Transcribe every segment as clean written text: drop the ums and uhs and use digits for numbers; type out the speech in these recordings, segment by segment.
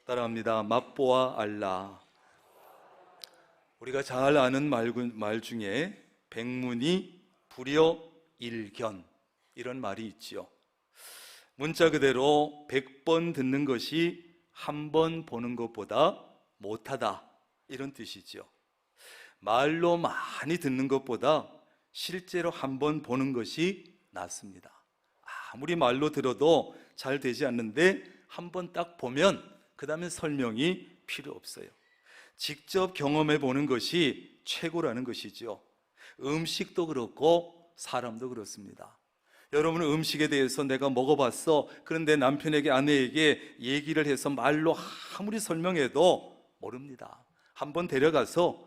따라합니다. 맛보아 알라. 우리가 잘 아는 말 중에 백문이 불여일견, 이런 말이 있지요. 문자 그대로 100번 듣는 것이 한 번 보는 것보다 못하다, 이런 뜻이지요. 말로 많이 듣는 것보다 실제로 한 번 보는 것이 낫습니다. 아무리 말로 들어도 잘 되지 않는데 한 번 딱 보면 그 다음에 설명이 필요 없어요. 직접 경험해 보는 것이 최고라는 것이죠. 음식도 그렇고 사람도 그렇습니다. 여러분은 음식에 대해서 내가 먹어봤어, 그런데 남편에게 아내에게 얘기를 해서 말로 아무리 설명해도 모릅니다. 한번 데려가서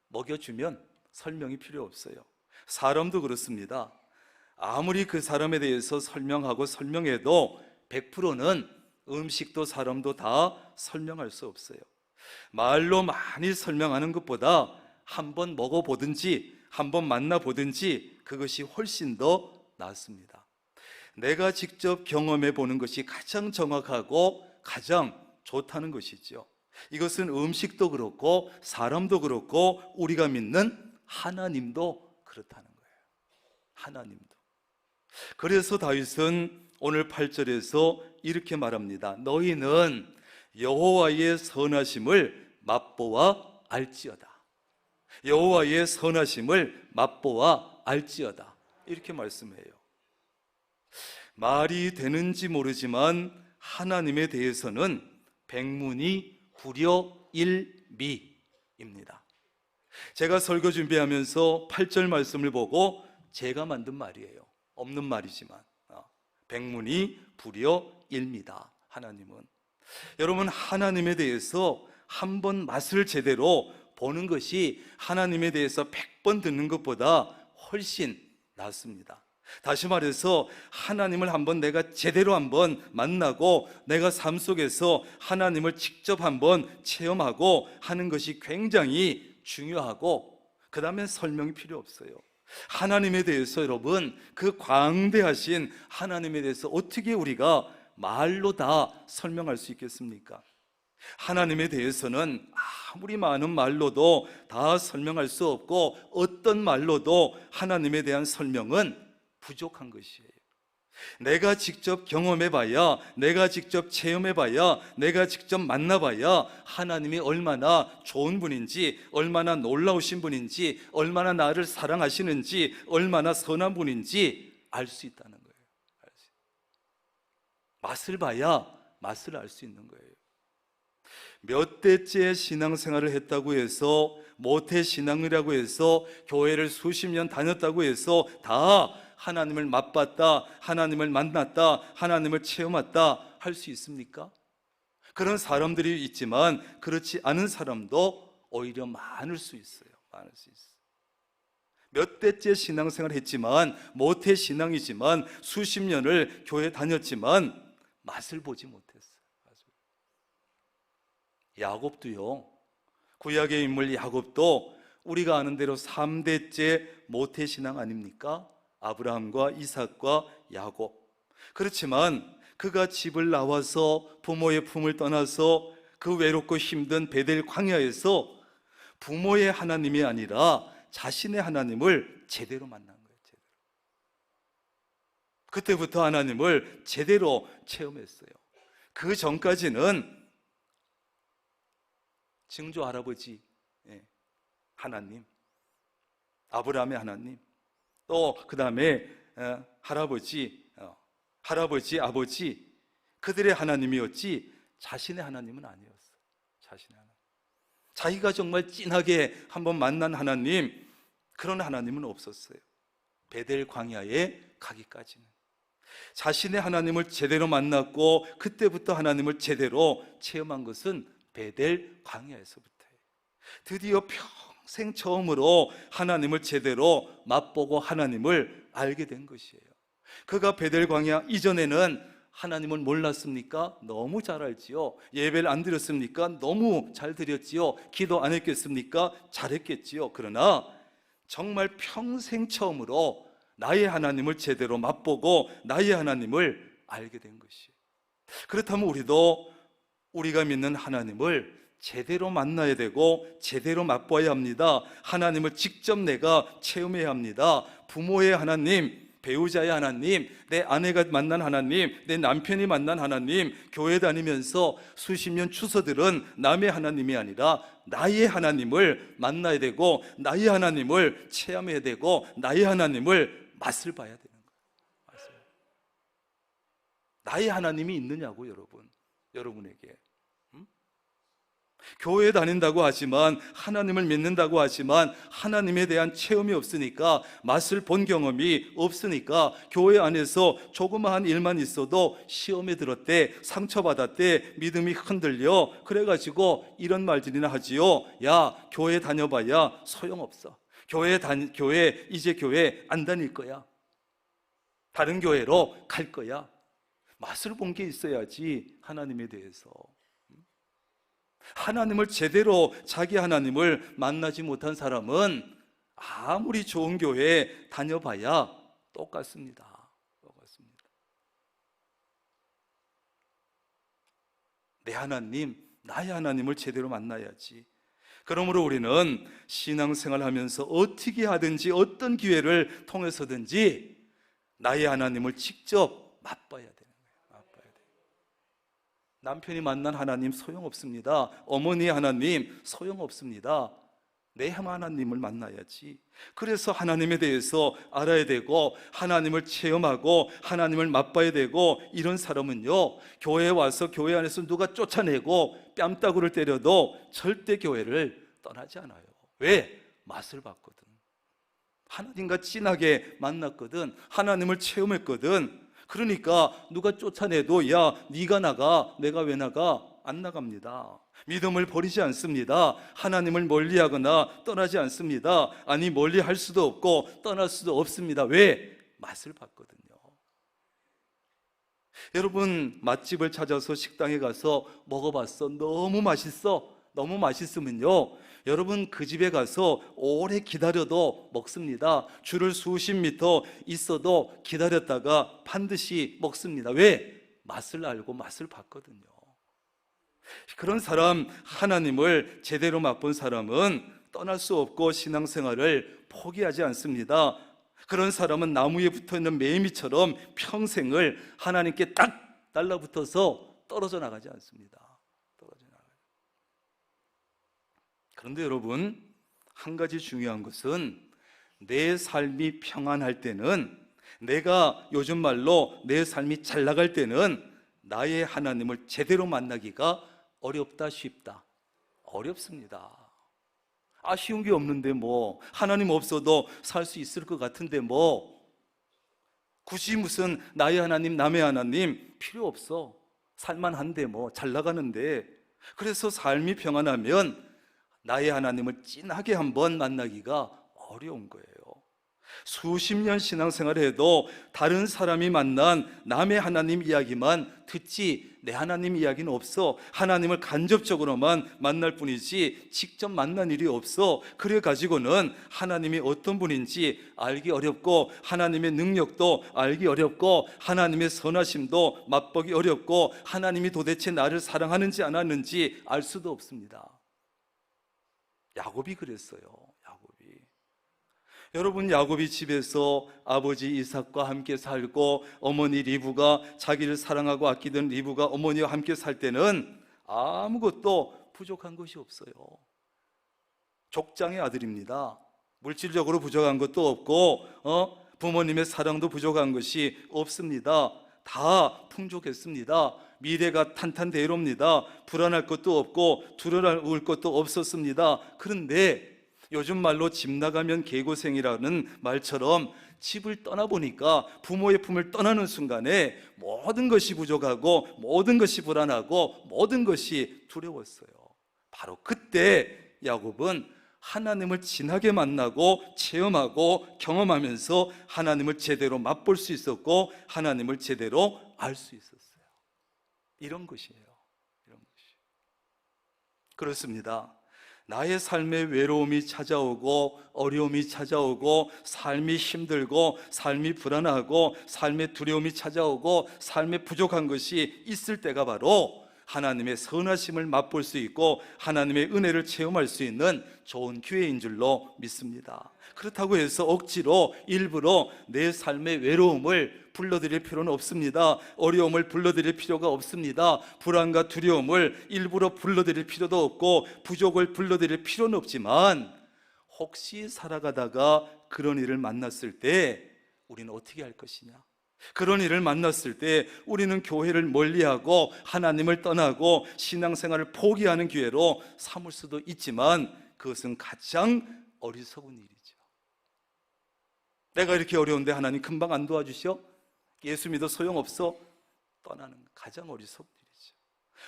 먹여주면 설명이 필요 없어요. 사람도 그렇습니다. 아무리 그 사람에 대해서 설명하고 설명해도 100%는 음식도 사람도 다 설명할 수 없어요. 말로 많이 설명하는 것보다 한번 먹어보든지 한번 만나보든지 그것이 훨씬 더 낫습니다. 내가 직접 경험해 보는 것이 가장 정확하고 가장 좋다는 것이죠. 이것은 음식도 그렇고 사람도 그렇고 우리가 믿는 하나님도 그렇다는 거예요. 하나님도. 그래서 다윗은 오늘 8절에서 이렇게 말합니다. 너희는 여호와의 선하심을 맛보아 알지어다. 여호와의 선하심을 맛보아 알지어다, 이렇게 말씀해요. 말이 되는지 모르지만 하나님에 대해서는 백문이 불여일미입니다. 제가 설교 준비하면서 8절 말씀을 보고 제가 만든 말이에요. 없는 말이지만 백문이 불여일미다. 하나님은, 여러분, 하나님에 대해서 한번 맛을 제대로 보는 것이 하나님에 대해서 100번 듣는 것보다 훨씬 낫습니다. 다시 말해서 하나님을 한번 내가 제대로 한번 만나고 내가 삶 속에서 하나님을 직접 한번 체험하고 하는 것이 굉장히 중요하고, 그 다음에 설명이 필요 없어요. 하나님에 대해서, 여러분, 그 광대하신 하나님에 대해서 어떻게 우리가 말로 다 설명할 수 있겠습니까? 하나님에 대해서는 아무리 많은 말로도 다 설명할 수 없고 어떤 말로도 하나님에 대한 설명은 부족한 것이에요. 내가 직접 경험해봐야, 내가 직접 체험해봐야, 내가 직접 만나봐야 하나님이 얼마나 좋은 분인지, 얼마나 놀라우신 분인지, 얼마나 나를 사랑하시는지, 얼마나 선한 분인지 알 수 있다는 거예요. 맛을 봐야 맛을 알 수 있는 거예요. 몇 대째 신앙생활을 했다고 해서, 모태신앙이라고 해서, 교회를 수십 년 다녔다고 해서 다 하나님을 맛봤다, 하나님을 만났다, 하나님을 체험했다 할 수 있습니까? 그런 사람들이 있지만 그렇지 않은 사람도 오히려 많을 수 있어요. 많을 수 있어요. 몇 대째 신앙생활을 했지만, 모태신앙이지만, 수십 년을 교회 다녔지만 맛을 보지 못했어요. 야곱도요, 구약의 인물 야곱도 우리가 아는 대로 3대째 모태신앙 아닙니까? 아브라함과 이삭과 야곱. 그렇지만 그가 집을 나와서 부모의 품을 떠나서 그 외롭고 힘든 베델 광야에서 부모의 하나님이 아니라 자신의 하나님을 제대로 만난 거예요. 제대로. 그때부터 하나님을 제대로 체험했어요. 그 전까지는 증조 할아버지 하나님, 아브라함의 하나님, 또 그 다음에 할아버지, 아버지, 그들의 하나님이었지 자신의 하나님은 아니었어. 자신의 하나님, 자기가 정말 진하게 한번 만난 하나님, 그런 하나님은 없었어요. 베델 광야에 가기까지는. 자신의 하나님을 제대로 만났고 그때부터 하나님을 제대로 체험한 것은 베델 광야에서부터예요. 드디어 평생 처음으로 하나님을 제대로 맛보고 하나님을 알게 된 것이에요. 그가 베델 광야 이전에는 하나님을 몰랐습니까? 너무 잘 알지요. 예배를 안 드렸습니까? 너무 잘 드렸지요. 기도 안 했겠습니까? 잘했겠지요. 그러나 정말 평생 처음으로 나의 하나님을 제대로 맛보고 나의 하나님을 알게 된 것이에요. 그렇다면 우리가 믿는 하나님을 제대로 만나야 되고 제대로 맛봐야 합니다. 하나님을 직접 내가 체험해야 합니다. 부모의 하나님, 배우자의 하나님, 내 아내가 만난 하나님, 내 남편이 만난 하나님, 교회 다니면서 수십 년 추서들은 남의 하나님이 아니라 나의 하나님을 만나야 되고 나의 하나님을 체험해야 되고 나의 하나님을 맛을 봐야 되는 거예요. 나의 하나님이 있느냐고 여러분에게. 교회에 다닌다고 하지만, 하나님을 믿는다고 하지만 하나님에 대한 체험이 없으니까, 맛을 본 경험이 없으니까 교회 안에서 조그마한 일만 있어도 시험에 들었대, 상처받았대, 믿음이 흔들려. 그래가지고 이런 말들이나 하지요. 야, 교회 다녀봐야 소용없어. 이제 교회 안 다닐 거야. 다른 교회로 갈 거야. 맛을 본 게 있어야지. 하나님에 대해서 하나님을 제대로, 자기 하나님을 만나지 못한 사람은 아무리 좋은 교회에 다녀봐야 똑같습니다. 내 하나님, 나의 하나님을 제대로 만나야지. 그러므로 우리는 신앙생활 하면서 어떻게 하든지 어떤 기회를 통해서든지 나의 하나님을 직접 맛봐야 돼요. 남편이 만난 하나님 소용없습니다. 어머니의 하나님 소용없습니다. 내 하나님을 만나야지. 그래서 하나님에 대해서 알아야 되고 하나님을 체험하고 하나님을 맛봐야 되고, 이런 사람은요, 교회에 와서 교회 안에서 누가 쫓아내고 뺨따구를 때려도 절대 교회를 떠나지 않아요. 왜? 맛을 봤거든. 하나님과 진하게 만났거든. 하나님을 체험했거든. 그러니까 누가 쫓아내도 야, 네가 나가, 내가 왜 나가? 안 나갑니다. 믿음을 버리지 않습니다. 하나님을 멀리하거나 떠나지 않습니다. 아니, 멀리할 수도 없고 떠날 수도 없습니다. 왜? 맛을 봤거든요. 여러분, 맛집을 찾아서 식당에 가서 먹어봤어. 너무 맛있어. 너무 맛있으면요, 여러분 그 집에 가서 오래 기다려도 먹습니다. 줄을 수십 미터 있어도 기다렸다가 반드시 먹습니다. 왜? 맛을 알고 맛을 봤거든요. 그런 사람, 하나님을 제대로 맛본 사람은 떠날 수 없고 신앙생활을 포기하지 않습니다. 그런 사람은 나무에 붙어있는 매미처럼 평생을 하나님께 딱 달라붙어서 떨어져 나가지 않습니다. 그런데 여러분, 한 가지 중요한 것은 내 삶이 평안할 때는, 내가 요즘 말로 내 삶이 잘 나갈 때는 나의 하나님을 제대로 만나기가 어렵다, 쉽다? 어렵습니다. 쉬운 게 없는데 뭐, 하나님 없어도 살 수 있을 것 같은데 뭐, 굳이 무슨 나의 하나님, 남의 하나님 필요 없어. 살만한데 뭐, 잘 나가는데. 그래서 삶이 평안하면 나의 하나님을 진하게 한번 만나기가 어려운 거예요. 수십 년 신앙생활을 해도 다른 사람이 만난 남의 하나님 이야기만 듣지 내 하나님 이야기는 없어. 하나님을 간접적으로만 만날 뿐이지 직접 만난 일이 없어. 그래 가지고는 하나님이 어떤 분인지 알기 어렵고, 하나님의 능력도 알기 어렵고, 하나님의 선하심도 맛보기 어렵고, 하나님이 도대체 나를 사랑하는지 안 하는지 알 수도 없습니다. 야곱이 그랬어요. 여러분, 야곱이 집에서 아버지 이삭과 함께 살고, 어머니 리브가, 자기를 사랑하고 아끼던 리브가 어머니와 함께 살 때는 아무것도 부족한 것이 없어요. 족장의 아들입니다. 물질적으로 부족한 것도 없고, 부모님의 사랑도 부족한 것이 없습니다. 다 풍족했습니다. 미래가 탄탄대로입니다. 불안할 것도 없고 두려울 것도 없었습니다. 그런데 요즘 말로 집 나가면 개고생이라는 말처럼 집을 떠나보니까, 부모의 품을 떠나는 순간에 모든 것이 부족하고 모든 것이 불안하고 모든 것이 두려웠어요. 바로 그때 야곱은 하나님을 진하게 만나고 체험하고 경험하면서 하나님을 제대로 맛볼 수 있었고, 하나님을 제대로 알 수 있었어요. 이런 것이에요. 그렇습니다. 나의 삶에 외로움이 찾아오고 어려움이 찾아오고 삶이 힘들고 삶이 불안하고 삶의 두려움이 찾아오고 삶에 부족한 것이 있을 때가 바로 하나님의 선하심을 맛볼 수 있고 하나님의 은혜를 체험할 수 있는 좋은 기회인 줄로 믿습니다. 그렇다고 해서 억지로 일부러 내 삶의 외로움을 불러들일 필요는 없습니다. 어려움을 불러들일 필요가 없습니다. 불안과 두려움을 일부러 불러들일 필요도 없고 부족을 불러들일 필요는 없지만 혹시 살아가다가 그런 일을 만났을 때 우리는 어떻게 할 것이냐? 그런 일을 만났을 때 우리는 교회를 멀리하고 하나님을 떠나고 신앙생활을 포기하는 기회로 삼을 수도 있지만 그것은 가장 어리석은 일이죠. 내가 이렇게 어려운데 하나님 금방 안 도와주셔? 예수 믿어 소용없어? 떠나는 가장 어리석은 일이죠.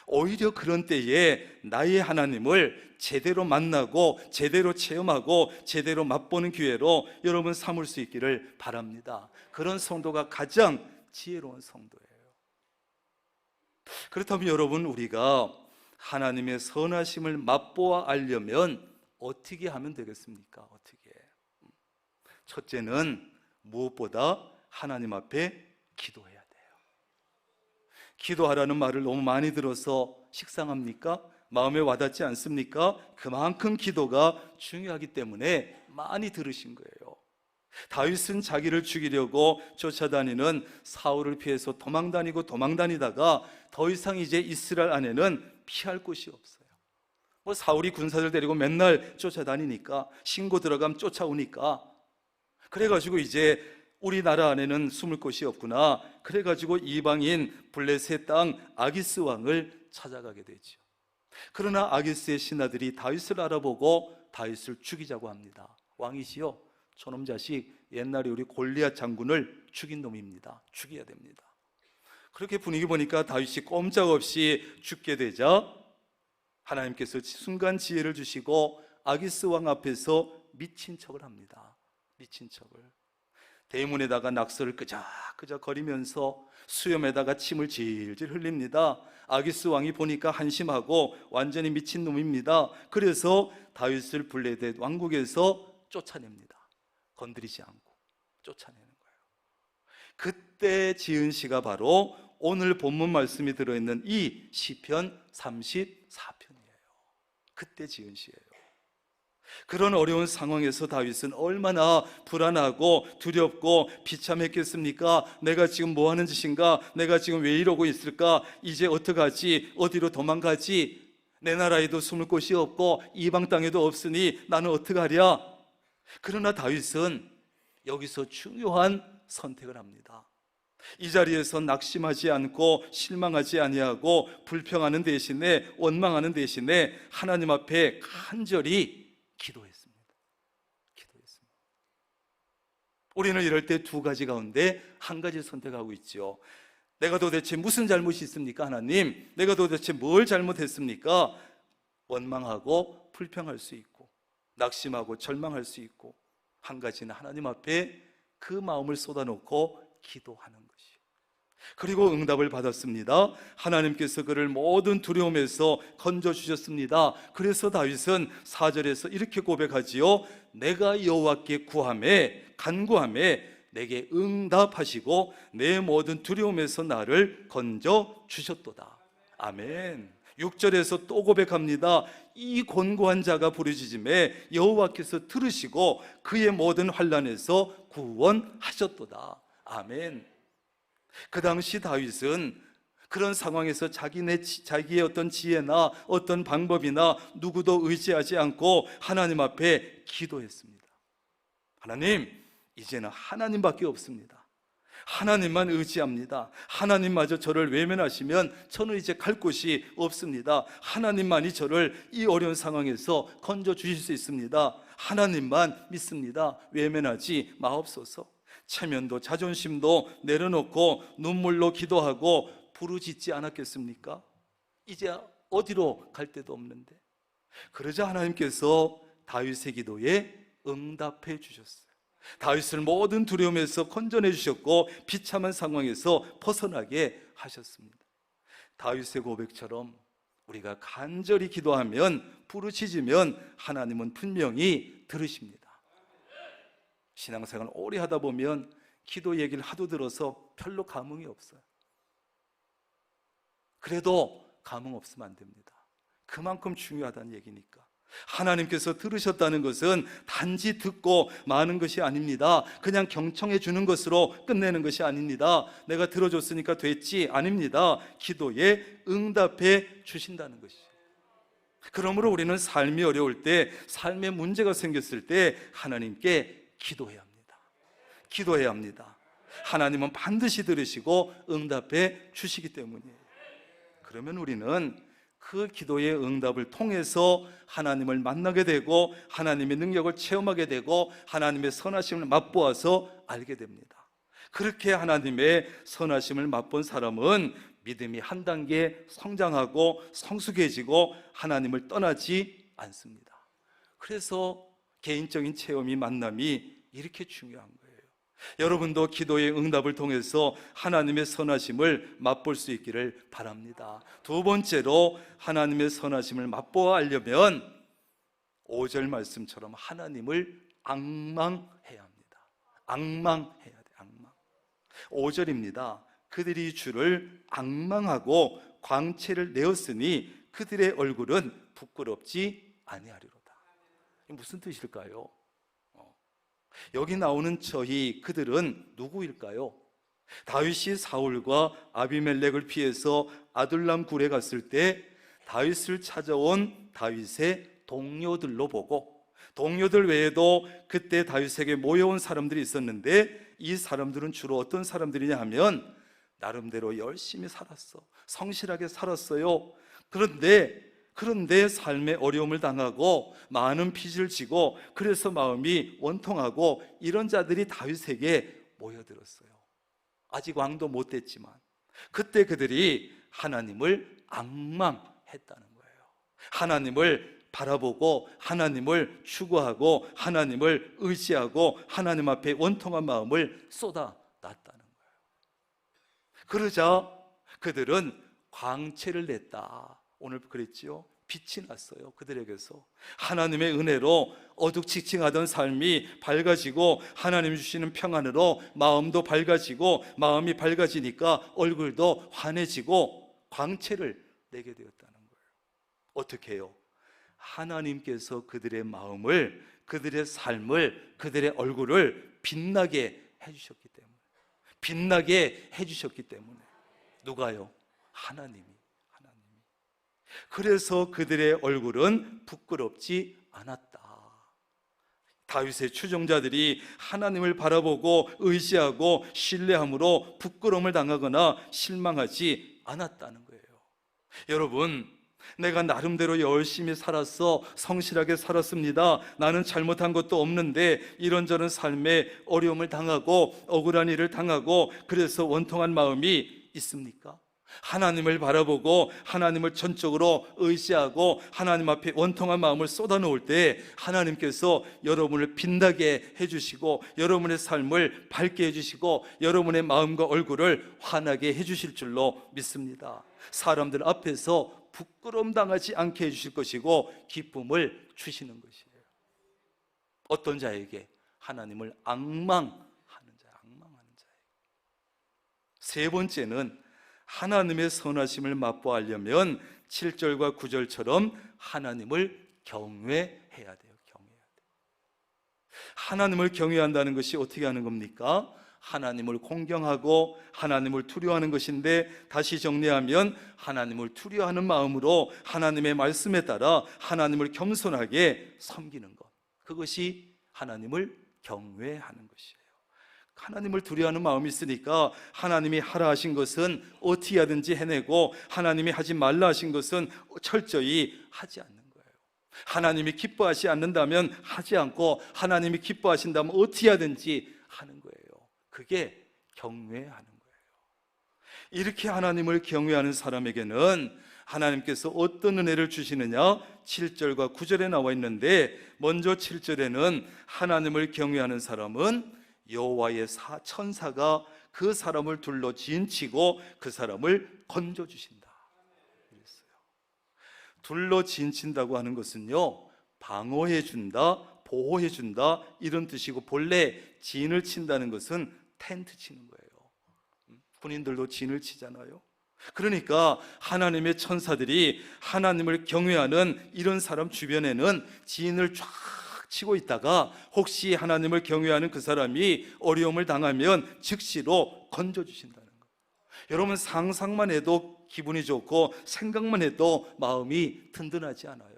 오히려 그런 때에 나의 하나님을 제대로 만나고 제대로 체험하고 제대로 맛보는 기회로 여러분 삼을 수 있기를 바랍니다. 그런 성도가 가장 지혜로운 성도예요. 그렇다면 여러분, 우리가 하나님의 선하심을 맛보아 알려면 어떻게 하면 되겠습니까? 어떻게? 첫째는 무엇보다 하나님 앞에 기도해야 돼요. 기도하라는 말을 너무 많이 들어서 식상합니까? 마음에 와닿지 않습니까? 그만큼 기도가 중요하기 때문에 많이 들으신 거예요. 다윗은 자기를 죽이려고 쫓아다니는 사울을 피해서 도망다니다가 더 이상 이제 이스라엘 안에는 피할 곳이 없어요. 사울이 군사들 데리고 맨날 쫓아다니니까, 신고 들어가면 쫓아오니까, 그래가지고 이제 우리나라 안에는 숨을 곳이 없구나. 그래가지고 이방인 블레셋 땅 아기스 왕을 찾아가게 되죠. 그러나 아기스의 신하들이 다윗을 알아보고 다윗을 죽이자고 합니다. 왕이시여, 저놈 자식 옛날에 우리 골리앗 장군을 죽인 놈입니다. 죽여야 됩니다. 그렇게 분위기 보니까 다윗이 꼼짝없이 죽게 되자 하나님께서 순간 지혜를 주시고 아기스 왕 앞에서 미친 척을 합니다. 미친 척을. 대문에다가 낙서를 끄적끄적 거리면서 수염에다가 침을 질질 흘립니다. 아기스 왕이 보니까 한심하고 완전히 미친 놈입니다. 그래서 다윗을 블레셋 왕국에서 쫓아냅니다. 건드리지 않고 쫓아내는 거예요. 그때 지은 시가 바로 오늘 본문 말씀이 들어있는 이 시편 34편이에요. 그때 지은 시예요. 그런 어려운 상황에서 다윗은 얼마나 불안하고 두렵고 비참했겠습니까? 내가 지금 뭐 하는 짓인가? 내가 지금 왜 이러고 있을까? 이제 어떡하지? 어디로 도망가지? 내 나라에도 숨을 곳이 없고 이방 땅에도 없으니 나는 어떡하랴? 그러나 다윗은 여기서 중요한 선택을 합니다. 이 자리에서 낙심하지 않고 실망하지 아니하고 불평하는 대신에, 원망하는 대신에 하나님 앞에 간절히 기도했습니다. 우리는 이럴 때 두 가지 가운데 한 가지 선택하고 있죠. 내가 도대체 무슨 잘못이 있습니까? 하나님, 내가 도대체 뭘 잘못했습니까? 원망하고 불평할 수 있고 낙심하고 절망할 수 있고, 한 가지는 하나님 앞에 그 마음을 쏟아놓고 기도하는 것이. 그리고 응답을 받았습니다. 하나님께서 그를 모든 두려움에서 건져주셨습니다. 그래서 다윗은 4절에서 이렇게 고백하지요. 내가 여호와께 구하매 간구하매 내게 응답하시고 내 모든 두려움에서 나를 건져주셨도다. 아멘. 6절에서 또 고백합니다. 이 곤고한 자가 부르짖음에 여호와께서 들으시고 그의 모든 환난에서 구원하셨도다. 아멘. 그 당시 다윗은 그런 상황에서 자기의 어떤 지혜나 어떤 방법이나 누구도 의지하지 않고 하나님 앞에 기도했습니다. 하나님, 이제는 하나님밖에 없습니다. 하나님만 의지합니다. 하나님마저 저를 외면하시면 저는 이제 갈 곳이 없습니다. 하나님만이 저를 이 어려운 상황에서 건져주실 수 있습니다. 하나님만 믿습니다. 외면하지 마옵소서. 체면도 자존심도 내려놓고 눈물로 기도하고 부르짖지 않았겠습니까? 이제 어디로 갈 데도 없는데. 그러자 하나님께서 다윗의 기도에 응답해 주셨어요. 다윗을 모든 두려움에서 건져내 주셨고 비참한 상황에서 벗어나게 하셨습니다. 다윗의 고백처럼 우리가 간절히 기도하면, 부르짖으면 하나님은 분명히 들으십니다. 신앙생활 오래 하다 보면 기도 얘기를 하도 들어서 별로 감흥이 없어요. 그래도 감흥 없으면 안 됩니다. 그만큼 중요하다는 얘기니까. 하나님께서 들으셨다는 것은 단지 듣고 마는 것이 아닙니다. 그냥 경청해 주는 것으로 끝내는 것이 아닙니다. 내가 들어줬으니까 됐지, 아닙니다. 기도에 응답해 주신다는 것이죠. 그러므로 우리는 삶이 어려울 때, 삶에 문제가 생겼을 때 하나님께 기도해야 합니다. 기도해야 합니다. 하나님은 반드시 들으시고 응답해 주시기 때문이에요. 그러면 우리는 그 기도의 응답을 통해서 하나님을 만나게 되고 하나님의 능력을 체험하게 되고 하나님의 선하심을 맛보아서 알게 됩니다. 그렇게 하나님의 선하심을 맛본 사람은 믿음이 한 단계 성장하고 성숙해지고 하나님을 떠나지 않습니다. 그래서 개인적인 체험이, 만남이 이렇게 중요한 거예요. 여러분도 기도의 응답을 통해서 하나님의 선하심을 맛볼 수 있기를 바랍니다. 두 번째로 하나님의 선하심을 맛보아 알려면 5절 말씀처럼 하나님을 앙망해야 합니다. 앙망해야 돼, 앙망. 5절입니다. 그들이 주를 앙망하고 광채를 내었으니 그들의 얼굴은 부끄럽지 아니하리로다. 이게 무슨 뜻일까요? 여기 나오는 저희, 그들은 누구일까요? 다윗이 사울과 아비멜렉을 피해서 아둘람 굴에 갔을 때 다윗을 찾아온 다윗의 동료들로 보고, 동료들 외에도 그때 다윗에게 모여온 사람들이 있었는데 이 사람들은 주로 어떤 사람들이냐 하면 나름대로 열심히 살았어, 성실하게 살았어요. 그런데 삶의 어려움을 당하고 많은 빚을 지고 그래서 마음이 원통하고 이런 자들이 다윗에게 모여들었어요. 아직 왕도 못 됐지만 그때 그들이 하나님을 앙망했다는 거예요. 하나님을 바라보고 하나님을 추구하고 하나님을 의지하고 하나님 앞에 원통한 마음을 쏟아놨다는 거예요. 그러자 그들은 광채를 냈다. 오늘 그랬지요. 빛이 났어요. 그들에게서 하나님의 은혜로 어둑칙칙하던 삶이 밝아지고 하나님 주시는 평안으로 마음도 밝아지고, 마음이 밝아지니까 얼굴도 환해지고 광채를 내게 되었다는 거예요. 어떻게 해요? 하나님께서 그들의 마음을, 그들의 삶을, 그들의 얼굴을 빛나게 해주셨기 때문에, 빛나게 해주셨기 때문에. 누가요? 하나님이. 그래서 그들의 얼굴은 부끄럽지 않았다. 다윗의 추종자들이 하나님을 바라보고 의지하고 신뢰함으로 부끄러움을 당하거나 실망하지 않았다는 거예요. 여러분, 내가 나름대로 열심히 살았어, 성실하게 살았습니다, 나는 잘못한 것도 없는데 이런저런 삶에 어려움을 당하고 억울한 일을 당하고 그래서 원통한 마음이 있습니까? 하나님을 바라보고 하나님을 전적으로 의지하고 하나님 앞에 원통한 마음을 쏟아놓을 때 하나님께서 여러분을 빛나게 해주시고 여러분의 삶을 밝게 해주시고 여러분의 마음과 얼굴을 환하게 해주실 줄로 믿습니다. 사람들 앞에서 부끄러움 당하지 않게 해주실 것이고 기쁨을 주시는 것이에요. 어떤 자에게? 하나님을 앙망하는 자, 앙망하는 자에게. 세 번째는 하나님의 선하심을 맛보아려면 7절과 9절처럼 하나님을 경외해야 돼요. 경외해야 돼요. 하나님을 경외한다는 것이 어떻게 하는 겁니까? 하나님을 공경하고 하나님을 두려워하는 것인데, 다시 정리하면 하나님을 두려워하는 마음으로 하나님의 말씀에 따라 하나님을 겸손하게 섬기는 것, 그것이 하나님을 경외하는 것이에요. 하나님을 두려워하는 마음이 있으니까 하나님이 하라 하신 것은 어떻게 하든지 해내고 하나님이 하지 말라 하신 것은 철저히 하지 않는 거예요. 하나님이 기뻐하지 않는다면 하지 않고 하나님이 기뻐하신다면 어떻게 하든지 하는 거예요. 그게 경외하는 거예요. 이렇게 하나님을 경외하는 사람에게는 하나님께서 어떤 은혜를 주시느냐? 7절과 9절에 나와 있는데, 먼저 7절에는 하나님을 경외하는 사람은 여호와의 천사가 그 사람을 둘러 진치고 그 사람을 건져주신다. 그랬어요. 둘러 진친다고 하는 것은요, 방어해준다, 보호해준다 이런 뜻이고, 본래 진을 친다는 것은 텐트 치는 거예요. 군인들도 진을 치잖아요. 그러니까 하나님의 천사들이 하나님을 경외하는 이런 사람 주변에는 진을 쫙 치고 있다가 혹시 하나님을 경외하는 그 사람이 어려움을 당하면 즉시로 건져주신다는 거예요. 여러분, 상상만 해도 기분이 좋고 생각만 해도 마음이 든든하지 않아요?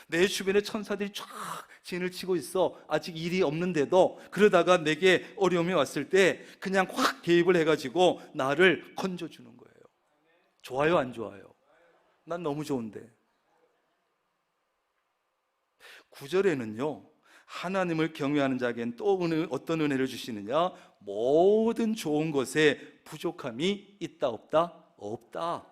내 주변에 천사들이 쫙 진을 치고 있어. 아직 일이 없는데도 그러다가 내게 어려움이 왔을 때 그냥 확 개입을 해가지고 나를 건져주는 거예요. 좋아요, 안 좋아요? 난 너무 좋은데. 9절에는요, 하나님을 경외하는 자에겐 또 어떤 은혜를 주시느냐? 모든 좋은 것에 부족함이 있다 없다? 없다.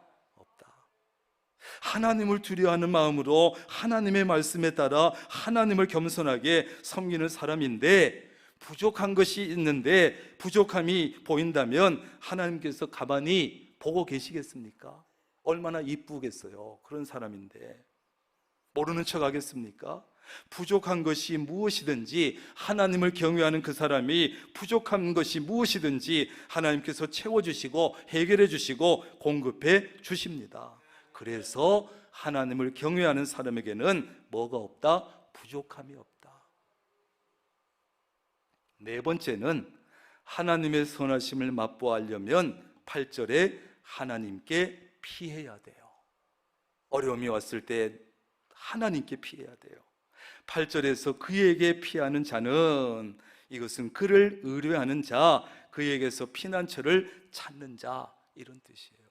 하나님을 두려워하는 마음으로 하나님의 말씀에 따라 하나님을 겸손하게 섬기는 사람인데, 부족한 것이 있는데 부족함이 보인다면 하나님께서 가만히 보고 계시겠습니까? 얼마나 이쁘겠어요. 그런 사람인데 모르는 척 하겠습니까? 부족한 것이 무엇이든지 하나님을 경외하는 그 사람이 부족한 것이 무엇이든지 하나님께서 채워주시고 해결해 주시고 공급해 주십니다. 그래서 하나님을 경외하는 사람에게는 뭐가 없다? 부족함이 없다. 네 번째는 하나님의 선하심을 맛보아하려면 8절에 하나님께 피해야 돼요. 어려움이 왔을 때 하나님께 피해야 돼요. 8절에서 그에게 피하는 자는, 이것은 그를 의뢰하는 자, 그에게서 피난처를 찾는 자, 이런 뜻이에요.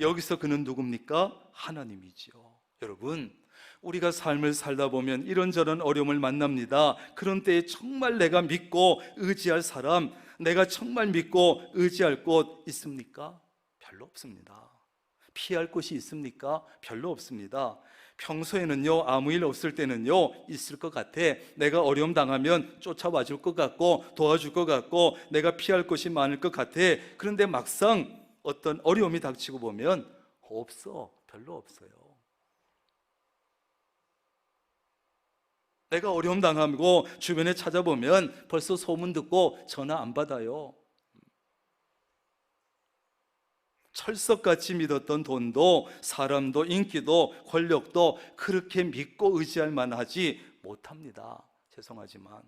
여기서 그는 누굽니까? 하나님이죠. 여러분, 우리가 삶을 살다 보면 이런저런 어려움을 만납니다. 그런 때에 정말 내가 믿고 의지할 사람, 내가 정말 믿고 의지할 곳 있습니까? 별로 없습니다. 피할 곳이 있습니까? 별로 없습니다. 평소에는요, 아무 일 없을 때는요 있을 것 같아. 내가 어려움 당하면 쫓아와 줄 것 같고 도와줄 것 같고 내가 피할 곳이 많을 것 같아. 그런데 막상 어떤 어려움이 닥치고 보면 없어. 별로 없어요. 내가 어려움 당하고 주변에 찾아보면 벌써 소문 듣고 전화 안 받아요. 철석같이 믿었던 돈도 사람도 인기도 권력도 그렇게 믿고 의지할 만하지 못합니다. 죄송하지만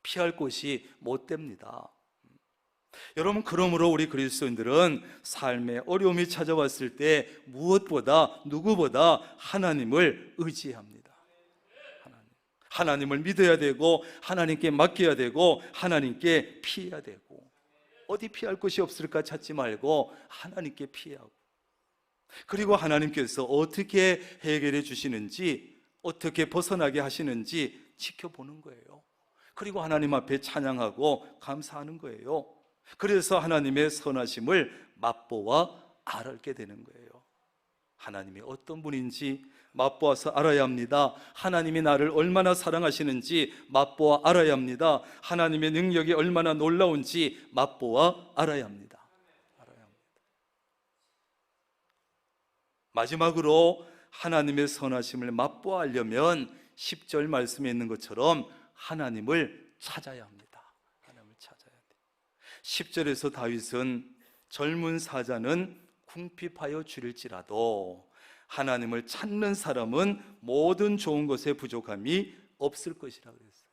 피할 곳이 못 됩니다. 여러분, 그러므로 우리 그리스도인들은 삶에 어려움이 찾아왔을 때 무엇보다 누구보다 하나님을 의지합니다. 하나님을 믿어야 되고 하나님께 맡겨야 되고 하나님께 피해야 되고, 어디 피할 곳이 없을까 찾지 말고 하나님께 피하고, 그리고 하나님께서 어떻게 해결해 주시는지, 어떻게 벗어나게 하시는지 지켜보는 거예요. 그리고 하나님 앞에 찬양하고 감사하는 거예요. 그래서 하나님의 선하심을 맛보아 알게 되는 거예요. 하나님이 어떤 분인지 맛보아서 알아야 합니다. 하나님이 나를 얼마나 사랑하시는지 맛보아 알아야 합니다. 하나님의 능력이 얼마나 놀라운지 맛보아 알아야 합니다. 마지막으로 하나님의 선하심을 맛보아 알려면 10절 말씀에 있는 것처럼 하나님을 찾아야 합니다. 하나님을 찾아야 돼요. 10절에서 다윗은 젊은 사자는 궁핍하여 줄일지라도 하나님을 찾는 사람은 모든 좋은 것에 부족함이 없을 것이라 그랬어요.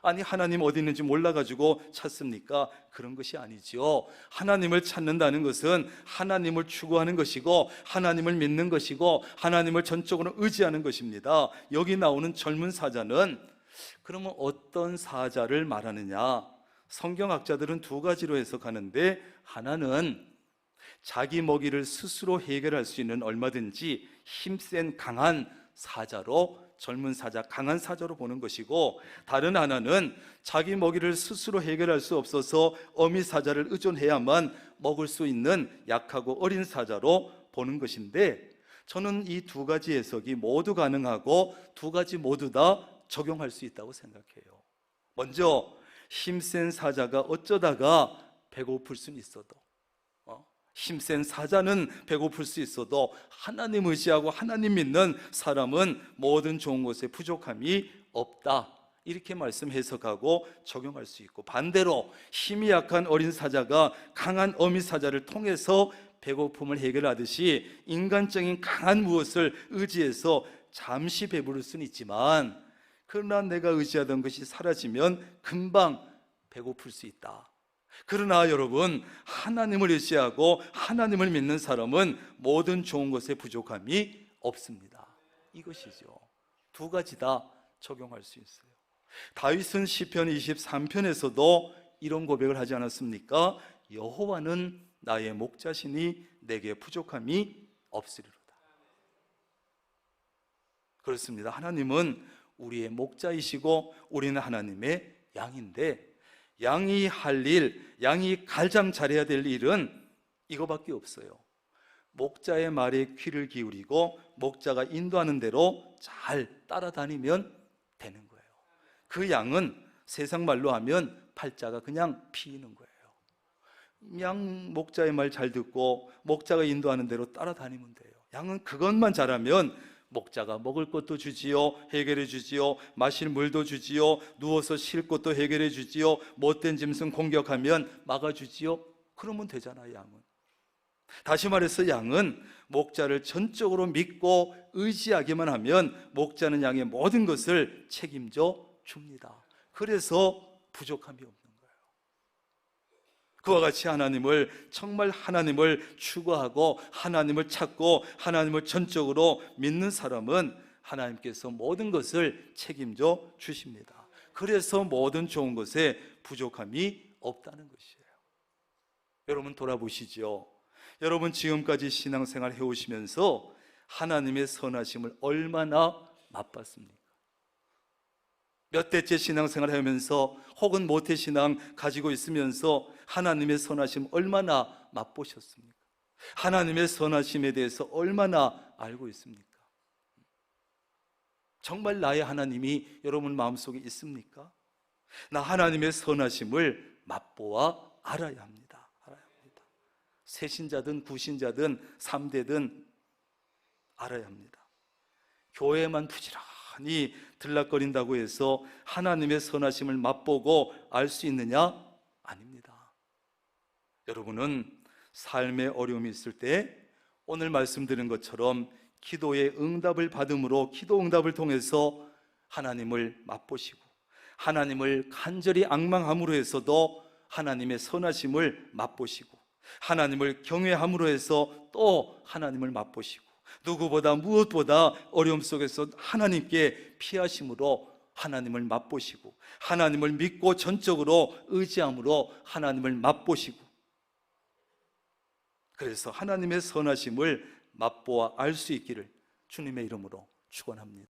아니, 하나님 어디 있는지 몰라가지고 찾습니까? 그런 것이 아니죠. 하나님을 찾는다는 것은 하나님을 추구하는 것이고 하나님을 믿는 것이고 하나님을 전적으로 의지하는 것입니다. 여기 나오는 젊은 사자는 그러면 어떤 사자를 말하느냐? 성경학자들은 두 가지로 해석하는데, 하나는 자기 먹이를 스스로 해결할 수 있는 얼마든지 힘센 강한 사자로, 젊은 사자, 강한 사자로 보는 것이고, 다른 하나는 자기 먹이를 스스로 해결할 수 없어서 어미 사자를 의존해야만 먹을 수 있는 약하고 어린 사자로 보는 것인데, 저는 이 두 가지 해석이 모두 가능하고 두 가지 모두 다 적용할 수 있다고 생각해요. 먼저 힘센 사자가 어쩌다가 배고플 수는 있어도, 힘센 사자는 배고플 수 있어도 하나님 의지하고 하나님 믿는 사람은 모든 좋은 것에 부족함이 없다, 이렇게 말씀 해석하고 적용할 수 있고, 반대로 힘이 약한 어린 사자가 강한 어미 사자를 통해서 배고픔을 해결하듯이 인간적인 강한 무엇을 의지해서 잠시 배부를 수는 있지만, 그러나 내가 의지하던 것이 사라지면 금방 배고플 수 있다. 그러나 여러분, 하나님을 의지하고 하나님을 믿는 사람은 모든 좋은 것에 부족함이 없습니다. 이것이죠. 두 가지 다 적용할 수 있어요. 다윗은 시편 23편에서도 이런 고백을 하지 않았습니까? 여호와는 나의 목자시니 내게 부족함이 없으리로다. 그렇습니다. 하나님은 우리의 목자이시고 우리는 하나님의 양인데, 양이 할 일, 양이 가장 잘해야 될 일은 이거밖에 없어요. 목자의 말에 귀를 기울이고 목자가 인도하는 대로 잘 따라다니면 되는 거예요. 그 양은 세상 말로 하면 팔자가 그냥 피이는 거예요. 양 목자의 말 잘 듣고 목자가 인도하는 대로 따라다니면 돼요. 양은 그것만 잘하면 목자가 먹을 것도 주지요, 해결해 주지요, 마실 물도 주지요, 누워서 쉴 것도 해결해 주지요, 못된 짐승 공격하면 막아주지요. 그러면 되잖아요. 양은. 다시 말해서 양은 목자를 전적으로 믿고 의지하기만 하면 목자는 양의 모든 것을 책임져 줍니다. 그래서 부족함이 없는 거예요. 그와 같이 하나님을, 정말 하나님을 추구하고 하나님을 찾고 하나님을 전적으로 믿는 사람은 하나님께서 모든 것을 책임져 주십니다. 그래서 모든 좋은 것에 부족함이 없다는 것이에요. 여러분 돌아보시죠. 여러분 지금까지 신앙생활 해오시면서 하나님의 선하심을 얼마나 맛봤습니까? 몇 대째 신앙생활 하면서 혹은 모태신앙 가지고 있으면서 하나님의 선하심 얼마나 맛보셨습니까? 하나님의 선하심에 대해서 얼마나 알고 있습니까? 정말 나의 하나님이 여러분 마음속에 있습니까? 나 하나님의 선하심을 맛보아 알아야 합니다. 알아야 합니다. 새신자든 구신자든 3대든 알아야 합니다. 교회만 부지런히 들락거린다고 해서 하나님의 선하심을 맛보고 알 수 있느냐? 아닙니다. 여러분은 삶의 어려움이 있을 때 오늘 말씀드린 것처럼 기도의 응답을 받음으로 기도 응답을 통해서 하나님을 맛보시고 하나님을 간절히 앙망함으로 해서도 하나님의 선하심을 맛보시고 하나님을 경외함으로 해서 또 하나님을 맛보시고 누구보다 무엇보다 어려움 속에서 하나님께 피하심으로 하나님을 맛보시고 하나님을 믿고 전적으로 의지함으로 하나님을 맛보시고 그래서 하나님의 선하심을 맛보아 알 수 있기를 주님의 이름으로 축원합니다.